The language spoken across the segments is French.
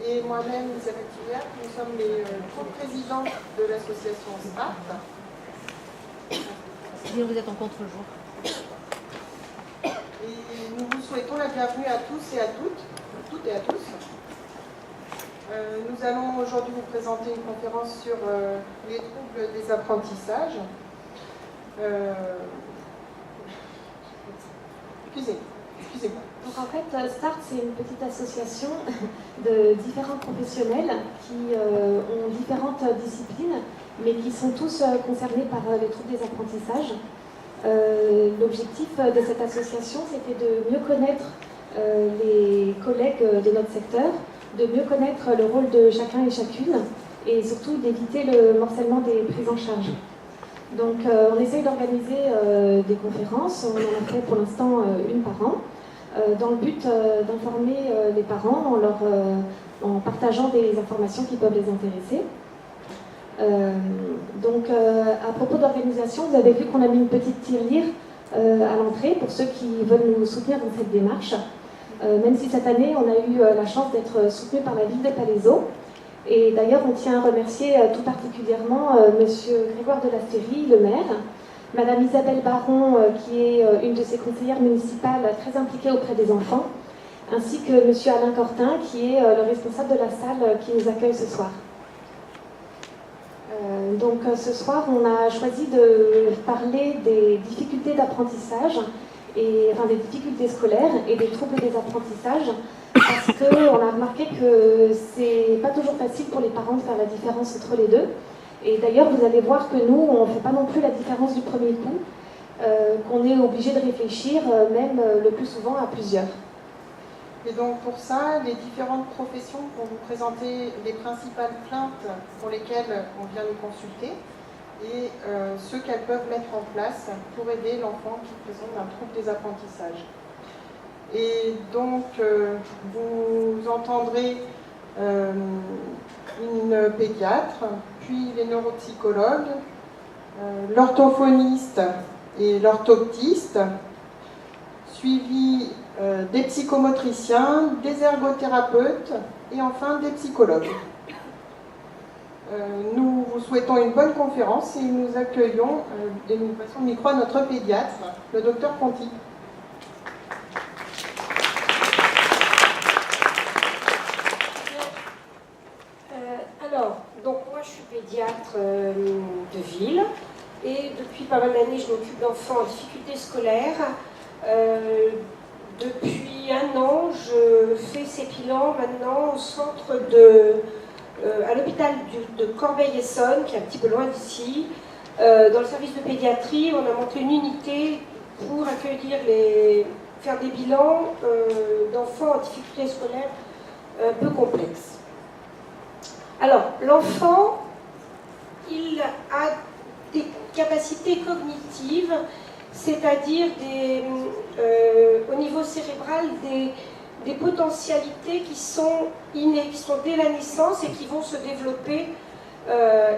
et moi-même, Isabelle Thillard, nous sommes les co-présidents de l'association START. Vous êtes en contre-jour. Et nous vous souhaitons la bienvenue à tous et à toutes et à tous. Nous allons aujourd'hui vous présenter une conférence sur les troubles des apprentissages. Excusez-moi. Donc en fait, START, c'est une petite association de différents professionnels qui ont différentes disciplines, mais qui sont tous concernés par les troubles des apprentissages. L'objectif de cette association, c'était de mieux connaître les collègues de notre secteur, de mieux connaître le rôle de chacun et chacune, et surtout d'éviter le morcellement des prises en charge. Donc on essaye d'organiser des conférences, on en a fait pour l'instant une par an, dans le but d'informer les parents en partageant des informations qui peuvent les intéresser. À propos d'organisation, vous avez vu qu'on a mis une petite tirelire à l'entrée pour ceux qui veulent nous soutenir dans cette démarche. Même si cette année, on a eu la chance d'être soutenu par la ville de Palaiseau. Et d'ailleurs, on tient à remercier tout particulièrement Monsieur Grégoire de Lastérie, le maire, Madame Isabelle Baron, qui est une de ses conseillères municipales très impliquée auprès des enfants, ainsi que Monsieur Alain Cortin, qui est le responsable de la salle qui nous accueille ce soir. Ce soir, on a choisi de parler des difficultés d'apprentissage, des difficultés scolaires et des troubles des apprentissages, parce qu'on a remarqué que c'est pas toujours facile pour les parents de faire la différence entre les deux. Et d'ailleurs, vous allez voir que nous, on ne fait pas non plus la différence du premier coup, qu'on est obligé de réfléchir, même le plus souvent à plusieurs. Et donc pour ça, les différentes professions vont vous présenter les principales plaintes pour lesquelles on vient nous consulter et ce qu'elles peuvent mettre en place pour aider l'enfant qui présente un trouble des apprentissages. Et donc vous entendrez une pédiatre, puis les neuropsychologues, l'orthophoniste et l'orthoptiste, suivi des psychomotriciens, des ergothérapeutes et enfin des psychologues. Nous vous souhaitons une bonne conférence et nous accueillons et nous passons le micro à notre pédiatre, le docteur Conti. Donc moi je suis pédiatre de ville et depuis pas mal d'années je m'occupe d'enfants en difficulté scolaire. Depuis un an, je fais ces bilans maintenant au centre à l'hôpital de Corbeil-Essonnes, qui est un petit peu loin d'ici. Dans le service de pédiatrie, on a monté une unité pour faire des bilans d'enfants en difficulté scolaire un peu complexes. Alors, l'enfant, il a des capacités cognitives, c'est-à-dire au niveau cérébral des potentialités qui sont innées, qui sont dès la naissance et qui vont se développer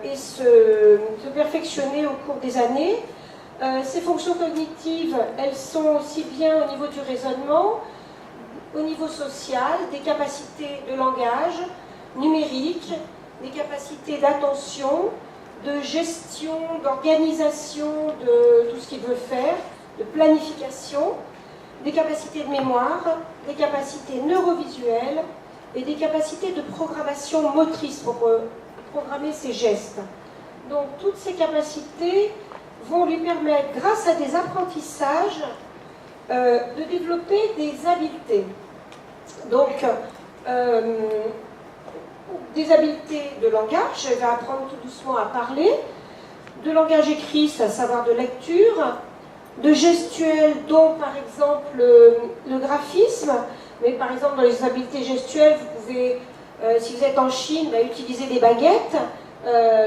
et se perfectionner au cours des années. Ces fonctions cognitives, elles sont aussi bien au niveau du raisonnement, au niveau social, des capacités de langage, numérique, des capacités d'attention, de gestion, d'organisation de tout ce qu'il veut faire, de planification, des capacités de mémoire, des capacités neurovisuelles et des capacités de programmation motrice pour programmer ses gestes. Donc toutes ces capacités vont lui permettre, grâce à des apprentissages, de développer des habiletés. Donc, des habiletés de langage, elle va apprendre tout doucement à parler, de langage écrit, à savoir de lecture, de gestuel, dont par exemple le graphisme, mais par exemple dans les habiletés gestuelles, vous pouvez, si vous êtes en Chine, utiliser des baguettes,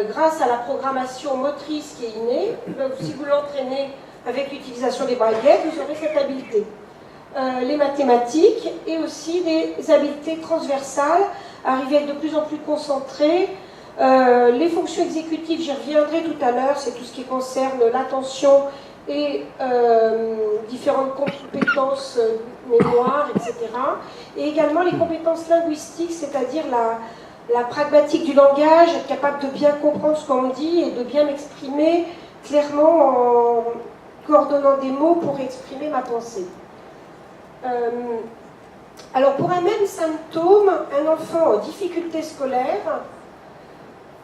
grâce à la programmation motrice qui est innée. Si vous l'entraînez avec l'utilisation des baguettes, vous aurez cette habileté. Les mathématiques et aussi des habiletés transversales, arriver à être de plus en plus concentré. Les fonctions exécutives, j'y reviendrai tout à l'heure, c'est tout ce qui concerne l'attention et différentes compétences mémoire, etc. Et également les compétences linguistiques, c'est-à-dire la pragmatique du langage, être capable de bien comprendre ce qu'on dit et de bien m'exprimer clairement en coordonnant des mots pour exprimer ma pensée. Alors pour un même symptôme, un enfant en difficulté scolaire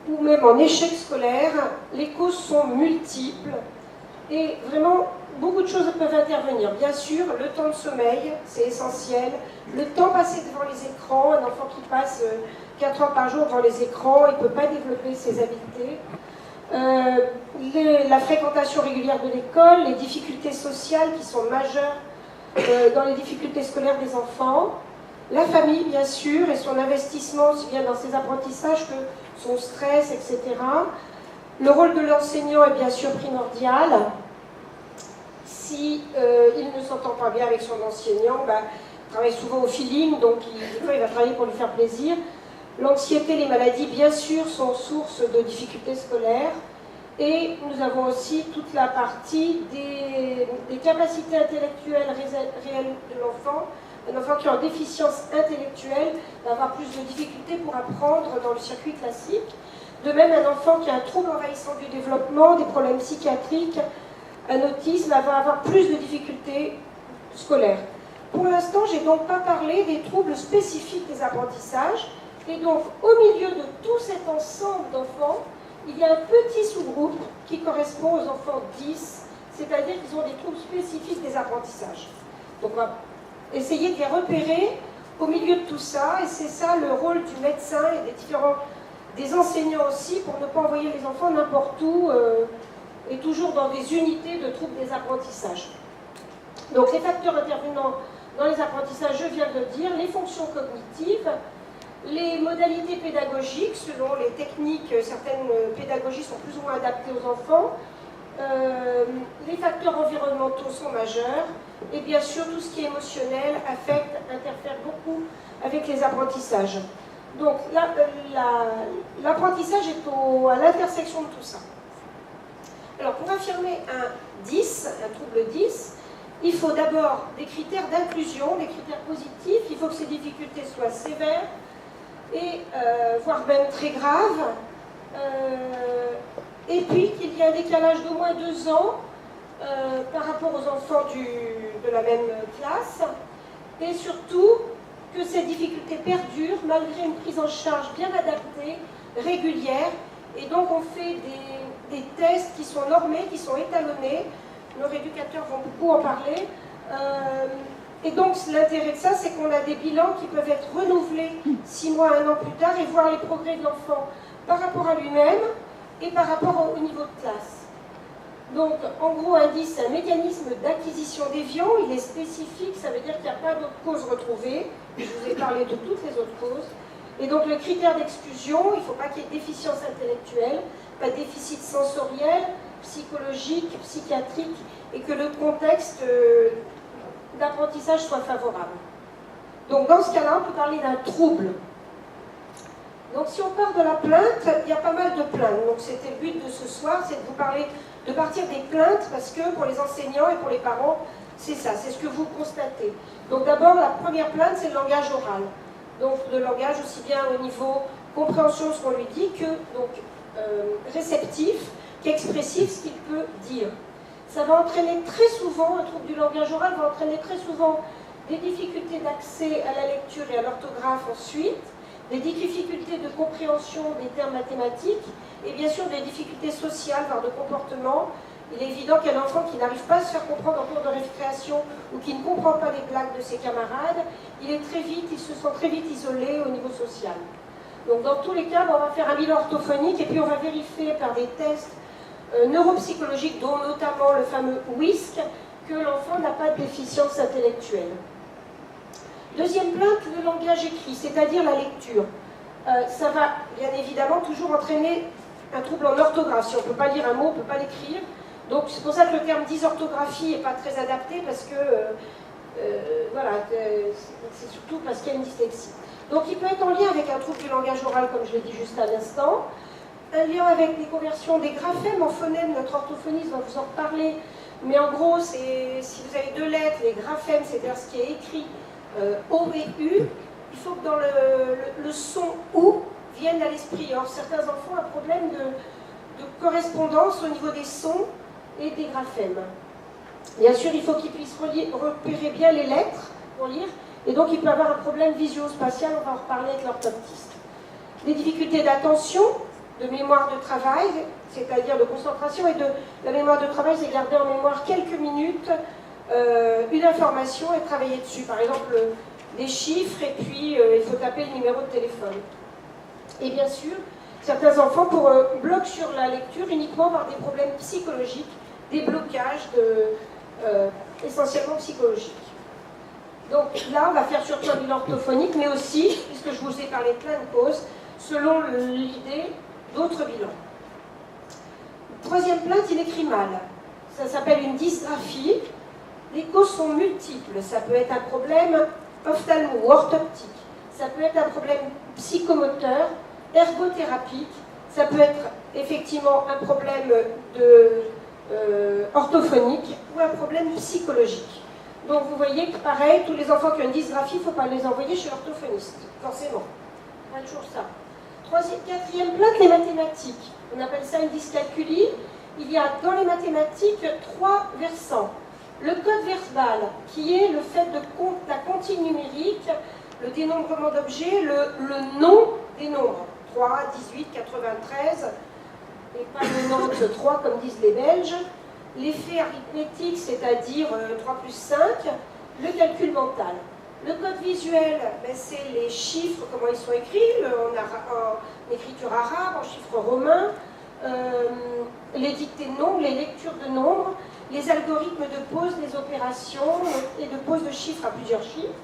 ou même en échec scolaire, les causes sont multiples et vraiment beaucoup de choses peuvent intervenir. Bien sûr, le temps de sommeil, c'est essentiel. Le temps passé devant les écrans, un enfant qui passe 4 heures par jour devant les écrans, il ne peut pas développer ses habiletés. La fréquentation régulière de l'école, les difficultés sociales qui sont majeures dans les difficultés scolaires des enfants, la famille bien sûr et son investissement aussi bien dans ses apprentissages que son stress, etc. Le rôle de l'enseignant est bien sûr primordial. Si il ne s'entend pas bien avec son enseignant, il travaille souvent au feeling, donc des fois il va travailler pour lui faire plaisir. L'anxiété, les maladies bien sûr sont source de difficultés scolaires. Et nous avons aussi toute la partie des capacités intellectuelles réelles de l'enfant. Un enfant qui est en déficience intellectuelle va avoir plus de difficultés pour apprendre dans le circuit classique. De même, un enfant qui a un trouble envahissant du développement, des problèmes psychiatriques, un autisme, va avoir plus de difficultés scolaires. Pour l'instant, je n'ai donc pas parlé des troubles spécifiques des apprentissages. Et donc, au milieu de tout cet ensemble d'enfants, il y a un petit sous-groupe qui correspond aux enfants 10, c'est-à-dire qu'ils ont des troubles spécifiques des apprentissages. Donc on va essayer de les repérer au milieu de tout ça, et c'est ça le rôle du médecin et des enseignants aussi, pour ne pas envoyer les enfants n'importe où, et toujours dans des unités de troubles des apprentissages. Donc les facteurs intervenant dans les apprentissages, je viens de le dire, les fonctions cognitives, les modalités pédagogiques, selon les techniques, certaines pédagogies sont plus ou moins adaptées aux enfants. Les facteurs environnementaux sont majeurs. Et bien sûr, tout ce qui est émotionnel, affecte, interfère beaucoup avec les apprentissages. Donc l'apprentissage est à l'intersection de tout ça. Alors pour affirmer un 10, un trouble 10, il faut d'abord des critères d'inclusion, des critères positifs. Il faut que ces difficultés soient sévères, et voire même très grave, et puis qu'il y ait un décalage d'au moins 2 ans par rapport aux enfants de la même classe, et surtout que ces difficultés perdurent malgré une prise en charge bien adaptée, régulière, et donc on fait des tests qui sont normés, qui sont étalonnés, nos éducateurs vont beaucoup en parler, et donc l'intérêt de ça, c'est qu'on a des bilans qui peuvent être renouvelés 6 mois, 1 an plus tard, et voir les progrès de l'enfant par rapport à lui-même et par rapport au niveau de classe. Donc en gros, un 10, c'est un mécanisme d'acquisition déviant, il est spécifique, ça veut dire qu'il n'y a pas d'autres causes retrouvées, je vous ai parlé de toutes les autres causes. Et donc le critère d'exclusion, il ne faut pas qu'il y ait déficience intellectuelle, pas de déficit sensoriel, psychologique, psychiatrique, et que le contexte d'apprentissage soit favorable. Donc dans ce cas-là, on peut parler d'un trouble. Donc si on part de la plainte, il y a pas mal de plaintes. Donc c'était le but de ce soir, c'est de partir des plaintes, parce que pour les enseignants et pour les parents, c'est ça, c'est ce que vous constatez. Donc d'abord, la première plainte, c'est le langage oral. Donc le langage aussi bien au niveau compréhension, ce qu'on lui dit, que donc, réceptif, qu'expressif, ce qu'il peut dire. Ça va entraîner très souvent, un trouble du langage oral va entraîner très souvent des difficultés d'accès à la lecture et à l'orthographe ensuite, des difficultés de compréhension des termes mathématiques, et bien sûr des difficultés sociales, voire de comportement. Il est évident qu'un enfant qui n'arrive pas à se faire comprendre en cours de récréation ou qui ne comprend pas les blagues de ses camarades, il se sent très vite isolé au niveau social. Donc dans tous les cas, on va faire un bilan orthophonique et puis on va vérifier par des tests neuropsychologiques, dont notamment le fameux WISC, que l'enfant n'a pas de déficience intellectuelle. Deuxième plainte, le langage écrit, c'est-à-dire la lecture. Ça va bien évidemment toujours entraîner un trouble en orthographe. Si on ne peut pas lire un mot, on ne peut pas l'écrire. Donc c'est pour ça que le terme dysorthographie n'est pas très adapté, parce que voilà, c'est surtout parce qu'il y a une dyslexie. Donc il peut être en lien avec un trouble du langage oral, comme je l'ai dit juste à l'instant, un lien avec des conversions des graphèmes en phonèmes, notre orthophoniste va vous en reparler, Mais en gros, si vous avez deux lettres, les graphèmes, c'est-à-dire ce qui est écrit O et U, il faut que dans le son OU vienne à l'esprit. Or, certains enfants ont un problème de correspondance au niveau des sons et des graphèmes. Bien sûr, il faut qu'ils puissent repérer bien les lettres pour lire, et donc il peut avoir un problème visuo-spatial, on va en reparler avec l'orthoptiste. Des difficultés d'attention, de mémoire de travail, c'est-à-dire de concentration, et de la mémoire de travail, c'est garder en mémoire quelques minutes une information et travailler dessus. Par exemple, des chiffres, et puis il faut taper le numéro de téléphone. Et bien sûr, certains enfants bloquent sur la lecture uniquement par des problèmes psychologiques, des blocages essentiellement psychologiques. Donc là, on va faire surtout un bilan orthophonique, mais aussi, puisque je vous ai parlé de plein de causes, selon l'idée d'autres bilans. Troisième plainte, il écrit mal. Ça s'appelle une dysgraphie. Les causes sont multiples. Ça peut être un problème ophtalmo ou orthoptique. Ça peut être un problème psychomoteur, ergothérapique. Ça peut être effectivement un problème orthophonique ou un problème psychologique. Donc vous voyez que pareil, tous les enfants qui ont une dysgraphie, il ne faut pas les envoyer chez l'orthophoniste, forcément. Pas toujours ça. Quatrième plainte, les mathématiques. On appelle ça une dyscalculie. Il y a dans les mathématiques 3 versants. Le code verbal, qui est le fait de la comptine numérique, le dénombrement d'objets, le nom des nombres. 3, 18, 93, et pas le 93 comme disent les Belges. L'effet arithmétique, c'est-à-dire 3 plus 5, le calcul mental. Le code visuel, c'est les chiffres, comment ils sont écrits, en écriture arabe, en chiffres romains, les dictées de nombres, les lectures de nombres, les algorithmes de pose des opérations et de pose de chiffres à plusieurs chiffres,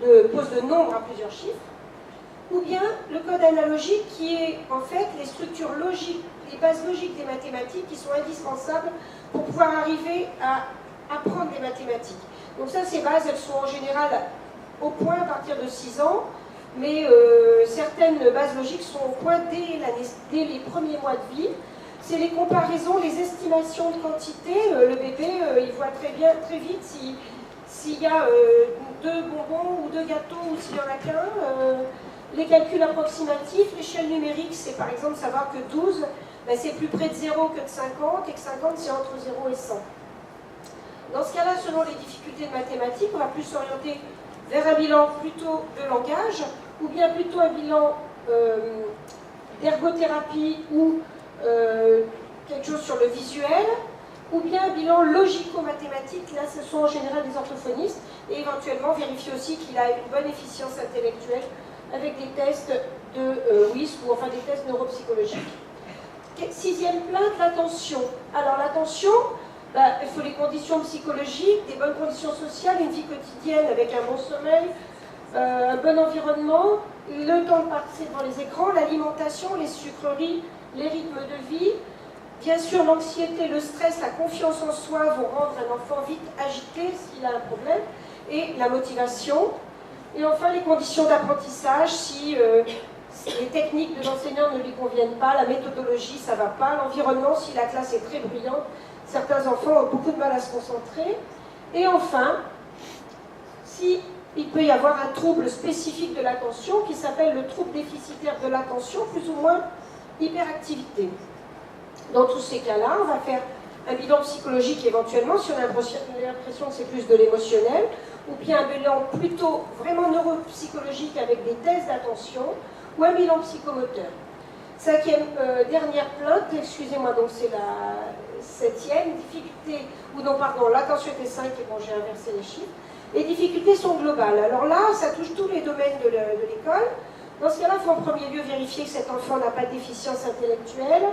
de pose de nombres à plusieurs chiffres, ou bien le code analogique qui est en fait les structures logiques, les bases logiques des mathématiques qui sont indispensables pour pouvoir arriver à apprendre les mathématiques. Donc ça, ces bases, elles sont en général au point à partir de 6 ans, mais certaines bases logiques sont au point dès les premiers mois de vie. C'est les comparaisons, les estimations de quantité. Le bébé, il voit très vite s'il y a 2 bonbons ou 2 gâteaux ou s'il n'y en a qu'un. Les calculs approximatifs, l'échelle numérique, c'est par exemple savoir que 12, c'est plus près de 0 que de 50, et que 50, c'est entre 0 et 100. Dans ce cas-là, selon les difficultés de mathématiques, on va plus s'orienter vers un bilan plutôt de langage, ou bien plutôt un bilan d'ergothérapie ou quelque chose sur le visuel, ou bien un bilan logico-mathématique. Là, ce sont en général des orthophonistes, et éventuellement vérifier aussi qu'il a une bonne efficience intellectuelle avec des tests de WISC ou enfin des tests neuropsychologiques. 6e plainte, l'attention. Alors l'attention, il faut les conditions psychologiques, des bonnes conditions sociales, une vie quotidienne avec un bon sommeil, un bon environnement, le temps de passer devant les écrans, l'alimentation, les sucreries, les rythmes de vie. Bien sûr, l'anxiété, le stress, la confiance en soi vont rendre un enfant vite agité s'il a un problème, et la motivation. Et enfin, les conditions d'apprentissage, si les techniques de l'enseignant ne lui conviennent pas, la méthodologie, ça ne va pas, l'environnement, si la classe est très bruyante, certains enfants ont beaucoup de mal à se concentrer. Et enfin, si il peut y avoir un trouble spécifique de l'attention qui s'appelle le trouble déficitaire de l'attention, plus ou moins hyperactivité. Dans tous ces cas-là, on va faire un bilan psychologique éventuellement, si on a l'impression que c'est plus de l'émotionnel, ou bien un bilan plutôt vraiment neuropsychologique avec des tests d'attention, ou un bilan psychomoteur. 5e, dernière plainte, excusez-moi, donc c'est la 7e, difficulté, ou non, pardon, l'attention était 5, et bon, j'ai inversé les chiffres. Les difficultés sont globales. Alors là, ça touche tous les domaines de l'école. Dans ce cas-là, il faut en premier lieu vérifier que cet enfant n'a pas de déficience intellectuelle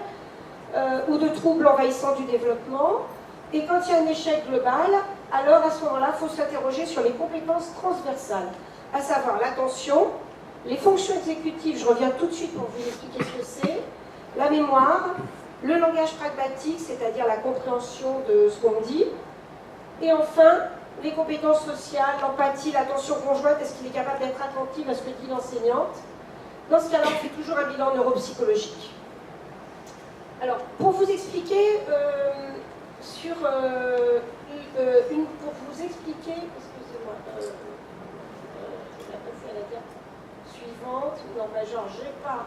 ou de troubles envahissants du développement. Et quand il y a un échec global, alors à ce moment-là, il faut s'interroger sur les compétences transversales, à savoir l'attention, les fonctions exécutives, je reviens tout de suite pour vous expliquer ce que c'est, la mémoire, le langage pragmatique, c'est-à-dire la compréhension de ce qu'on dit, et enfin, les compétences sociales, l'empathie, l'attention conjointe, est-ce qu'il est capable d'être attentif à ce que dit l'enseignante. Dans ce cas-là, on fait toujours un bilan neuropsychologique. Alors, pour vous expliquer sur pour vous expliquer, excusez-moi, je vais passer à la diapo suivante. Non, genre, j'ai pas,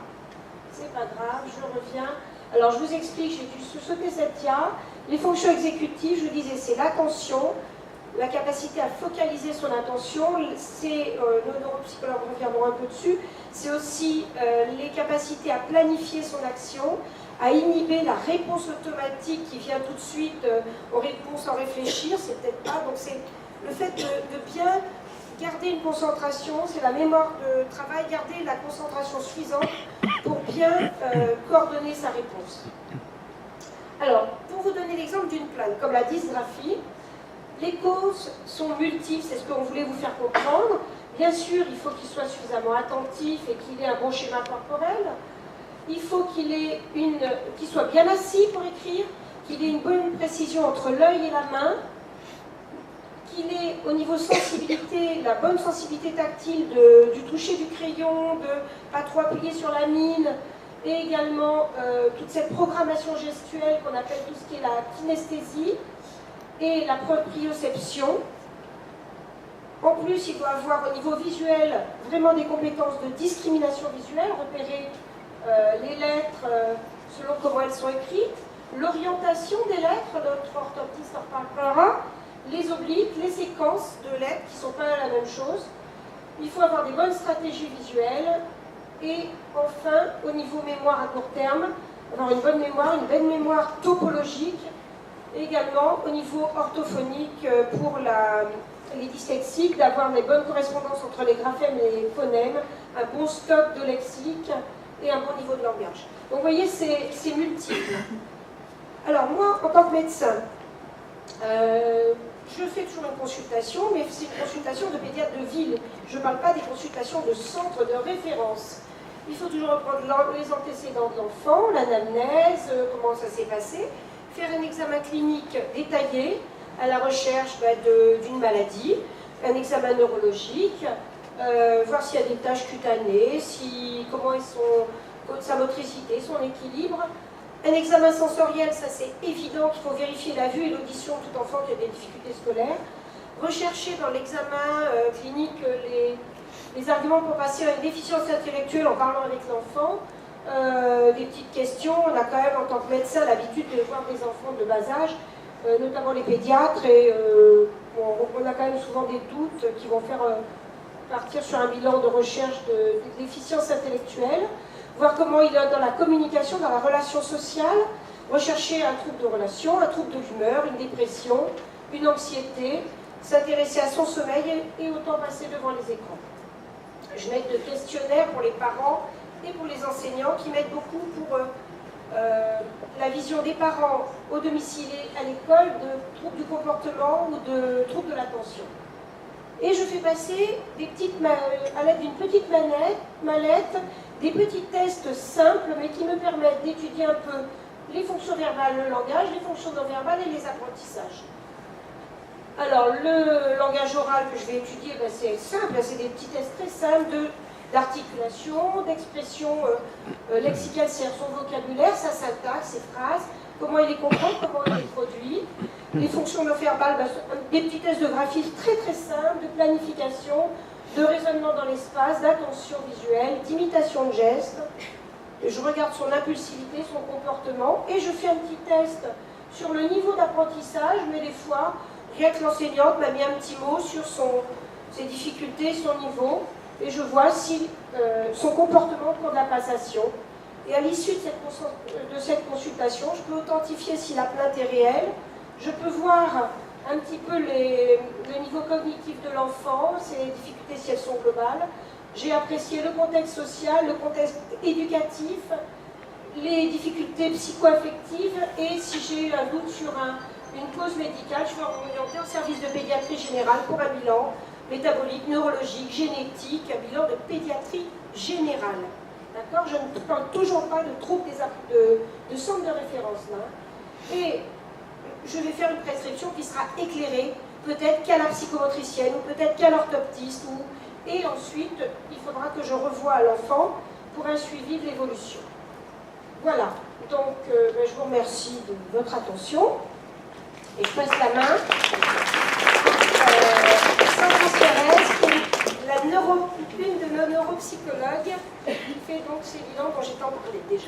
c'est pas grave, je reviens. Alors, je vous explique, j'ai dû sauter cette dia. Les fonctions exécutives, je vous disais, c'est l'attention, la capacité à focaliser son attention, c'est, nos neuropsychologues reviendront un peu dessus, c'est aussi les capacités à planifier son action, à inhiber la réponse automatique qui vient tout de suite aux réponses sans réfléchir, c'est peut-être pas, donc c'est le fait de bien garder une concentration, c'est la mémoire de travail, garder la concentration suffisante pour bien coordonner sa réponse. Alors, pour vous donner l'exemple d'une plainte, comme la dysgraphie, les causes sont multiples, c'est ce qu'on voulait vous faire comprendre. Bien sûr, il faut qu'il soit suffisamment attentif et qu'il ait un bon schéma corporel. Il faut qu'il soit bien assis pour écrire, qu'il ait une bonne précision entre l'œil et la main, qu'il ait au niveau sensibilité, la bonne sensibilité tactile du toucher du crayon, de pas trop appuyer sur la mine, et également toute cette programmation gestuelle qu'on appelle tout ce qui est la kinesthésie et la proprioception. En plus, il doit avoir au niveau visuel vraiment des compétences de discrimination visuelle, repérer les lettres selon comment elles sont écrites, l'orientation des lettres, notre orthoptiste en reparlera, les obliques, les séquences de lettres qui ne sont pas la même chose. Il faut avoir des bonnes stratégies visuelles et enfin, au niveau mémoire à court terme, avoir une bonne mémoire topologique, et également au niveau orthophonique pour les dyslexiques, d'avoir des bonnes correspondances entre les graphèmes et les phonèmes, un bon stock de lexique et un bon niveau de langage. Donc vous voyez, c'est multiple. Alors moi, en tant que médecin, je fais toujours une consultation, mais c'est une consultation de pédiatre de ville. Je ne parle pas des consultations de centre de référence. Il faut toujours reprendre les antécédents de l'enfant, l'anamnèse, comment ça s'est passé, faire un examen clinique détaillé à la recherche d'une maladie, un examen neurologique, voir s'il y a des taches cutanées, comment est sa motricité, son équilibre. Un examen sensoriel, ça c'est évident qu'il faut vérifier la vue et l'audition de tout enfant qui a des difficultés scolaires. Rechercher dans l'examen clinique les arguments pour passer à une déficience intellectuelle en parlant avec l'enfant. Des petites questions, on a quand même en tant que médecin l'habitude de voir des enfants de bas âge, notamment les pédiatres, et on a quand même souvent des doutes qui vont faire partir sur un bilan de recherche de déficience intellectuelle. Voir comment il est dans la communication, dans la relation sociale, rechercher un trouble de relation, un trouble de l'humeur, une dépression, une anxiété, s'intéresser à son sommeil et autant passer devant les écrans. Je mets de questionnaires pour les parents et pour les enseignants qui m'aident beaucoup pour la vision des parents au domicile et à l'école de troubles du comportement ou de troubles de l'attention. Et je fais passer à l'aide d'une petite mallette, des petits tests simples, mais qui me permettent d'étudier un peu les fonctions verbales, le langage, les fonctions non verbales et les apprentissages. Alors, le langage oral que je vais étudier, c'est simple, c'est des petits tests très simples d'articulation, d'expression lexicale, c'est-à-dire son vocabulaire, sa syntaxe, ses phrases, comment il les comprend, comment il les produit. Les fonctions non verbales, des petits tests de graphisme très très simples, de planification, de raisonnement dans l'espace, d'attention visuelle, d'imitation de gestes. Je regarde son impulsivité, son comportement, et je fais un petit test sur le niveau d'apprentissage, mais des fois, rien que l'enseignante m'a mis un petit mot sur ses difficultés, son niveau, et je vois si son comportement au cours de la passation. Et à l'issue de cette consultation, je peux authentifier si la plainte est réelle, je peux voir un petit peu le niveau cognitif de l'enfant, ses difficultés si elles sont globales. J'ai apprécié le contexte social, le contexte éducatif, les difficultés psycho-affectives, et si j'ai un doute sur une cause médicale, je vais orienter au service de pédiatrie générale pour un bilan métabolique, neurologique, génétique, un bilan de pédiatrie générale. D'accord ? Je ne parle toujours pas de troubles de centre de référence là. Et je vais faire une prescription qui sera éclairée, peut-être qu'à la psychomotricienne, ou peut-être qu'à l'orthoptiste, et ensuite, il faudra que je revoie l'enfant pour un suivi de l'évolution. Voilà, donc je vous remercie de votre attention. Et je passe la main. Sandra Pérez, une de nos neuropsychologues, qui fait donc ces bilans dont j'ai tant parlé déjà.